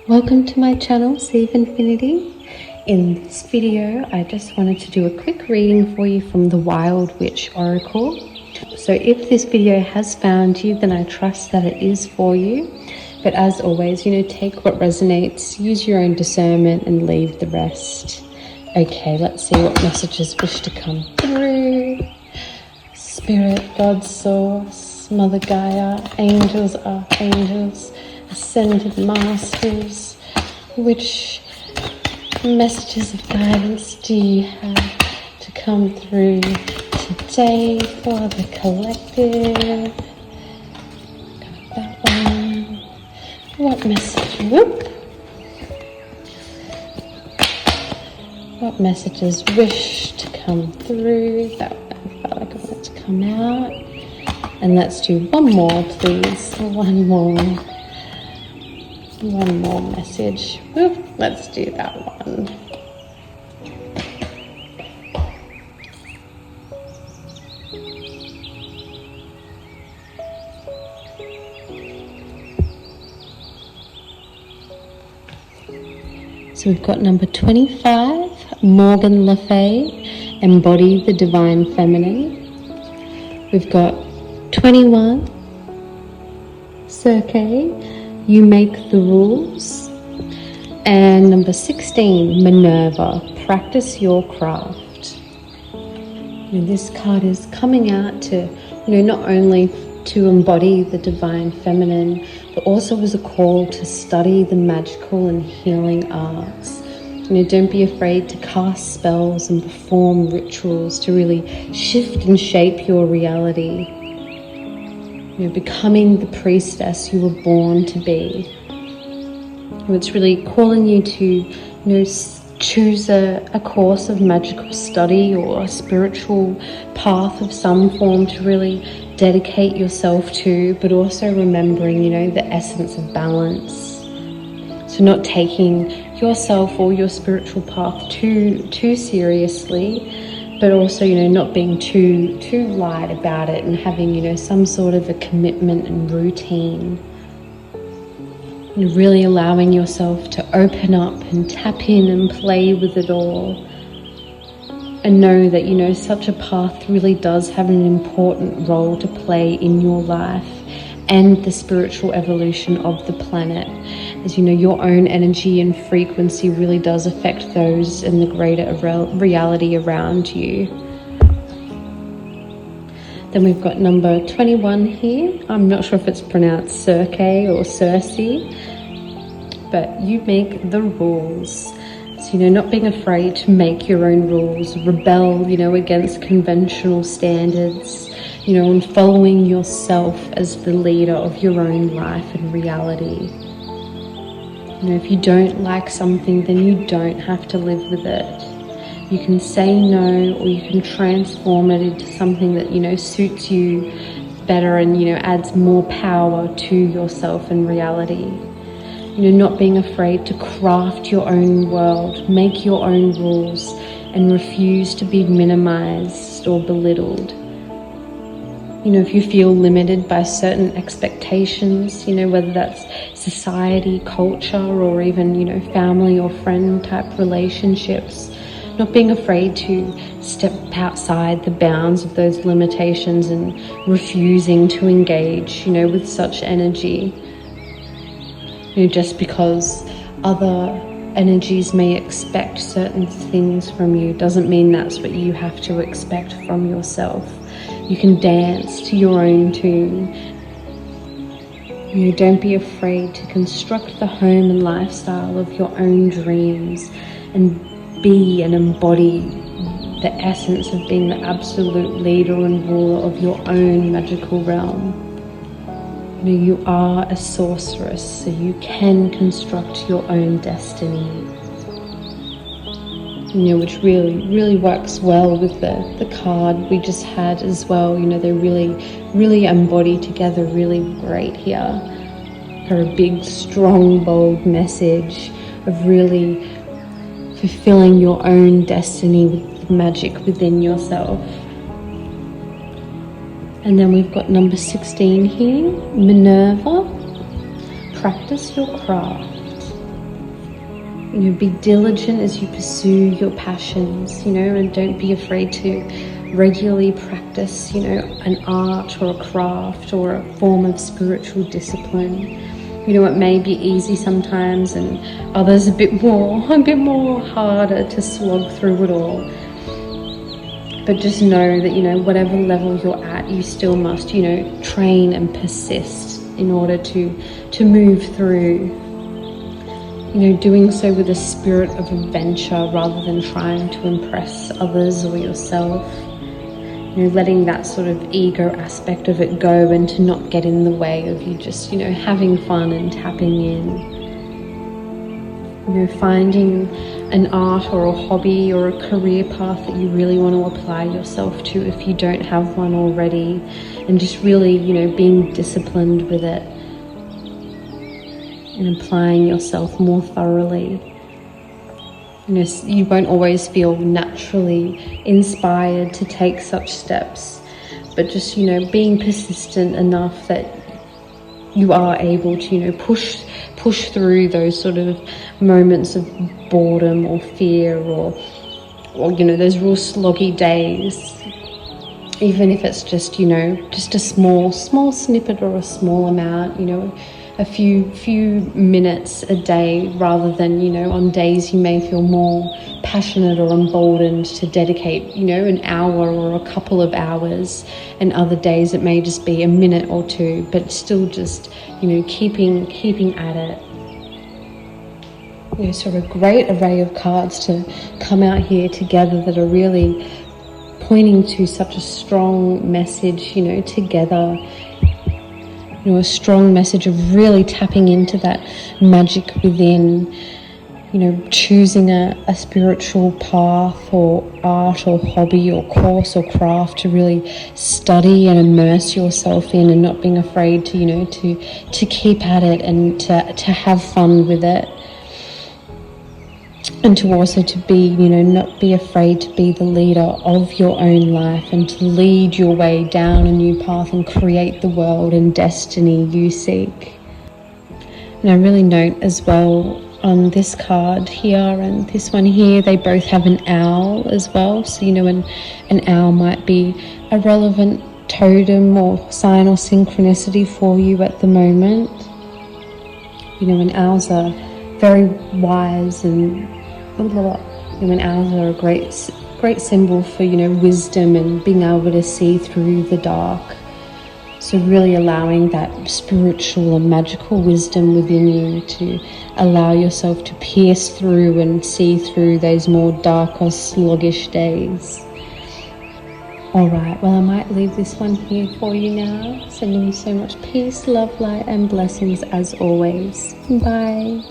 Welcome to my channel, Sea of Infinity. In this video, I just wanted to do a quick reading for you from the Wild Witch Oracle. So if this video has found you, then I trust that it is for you. But as always, take what resonates, use your own discernment and leave the rest. Okay, let's see what messages wish to come through. Spirit, God Source, Mother Gaia, angels, archangels, ascended masters, which messages of guidance do you have to come through today for the collective? Got that one. What message? What messages wish to come through? That one felt like I wanted to come out. And let's do one more, please. One more message. Let's do that one. So we've got number 25, Morgan Le Fay, Embody the Divine Feminine. We've got 21, Circe, You Make the Rules. And number 16, Minerva, Practice Your Craft. This card is coming out to, not only to embody the divine feminine, but also as a call to study the magical and healing arts. Don't be afraid to cast spells and perform rituals to really shift and shape your reality. Becoming the priestess you were born to be. It's really calling you to, choose a course of magical study or a spiritual path of some form to really dedicate yourself to, but also remembering, the essence of balance. So not taking yourself or your spiritual path too seriously, but also, not being too light about it and having, some sort of a commitment and routine. Really allowing yourself to open up and tap in and play with it all. And know that, such a path really does have an important role to play in your life and the spiritual evolution of the planet. As your own energy and frequency really does affect those in the greater reality around you. Then we've got number 21 here. I'm not sure if it's pronounced Circe or Circe, but you make the rules. So, not being afraid to make your own rules, rebel, against conventional standards, and following yourself as the leader of your own life and reality. If you don't like something, then you don't have to live with it. You can say no, or you can transform it into something that, suits you better and, adds more power to yourself and reality. Not being afraid to craft your own world, make your own rules, and refuse to be minimized or belittled. If you feel limited by certain expectations, whether that's society, culture, or even, family or friend type relationships, not being afraid to step outside the bounds of those limitations and refusing to engage, with such energy. Just because other energies may expect certain things from you doesn't mean that's what you have to expect from yourself. You can dance to your own tune. Don't be afraid to construct the home and lifestyle of your own dreams and be and embody the essence of being the absolute leader and ruler of your own magical realm. You are a sorceress, so you can construct your own destiny. Which really works well with the card we just had as well. They really embody together really great here. For a big, strong, bold message of really fulfilling your own destiny with the magic within yourself. And then we've got number 16 here, Minerva, practice your craft. be diligent as you pursue your passions, and don't be afraid to regularly practice, an art or a craft or a form of spiritual discipline. It may be easy sometimes, and others a bit more harder to slog through it all. But just know that, whatever level you're at, you still must, train and persist in order to move through. Doing so with a spirit of adventure rather than trying to impress others or yourself. Letting that sort of ego aspect of it go and to not get in the way of you just, having fun and tapping in. Finding an art or a hobby or a career path that you really want to apply yourself to if you don't have one already, and just really, being disciplined with it and applying yourself more thoroughly. You won't always feel naturally inspired to take such steps, but just, being persistent enough that you are able to, push through those sort of moments of boredom or fear or those real sloggy days, even if it's just, just a small snippet or a small amount, a few minutes a day, rather than, on days you may feel more passionate or emboldened to dedicate, an hour or a couple of hours, and other days it may just be a minute or two, but still just, keeping at it. Sort of great array of cards to come out here together that are really pointing to such a strong message, together. A strong message of really tapping into that magic within, choosing a spiritual path or art or hobby or course or craft to really study and immerse yourself in, and not being afraid to, to keep at it and to have fun with it. And to also to be, not be afraid to be the leader of your own life and to lead your way down a new path and create the world and destiny you seek. And I really note as well on this card here and this one here, they both have an owl as well. So, an owl might be a relevant totem or sign or synchronicity for you at the moment. And owls are very wise, and owls are a great symbol for, wisdom and being able to see through the dark. So really allowing that spiritual and magical wisdom within you to allow yourself to pierce through and see through those more darker, sluggish days. All right, well, I might leave this one here for you now. Sending you so much peace, love, light, and blessings as always. Bye.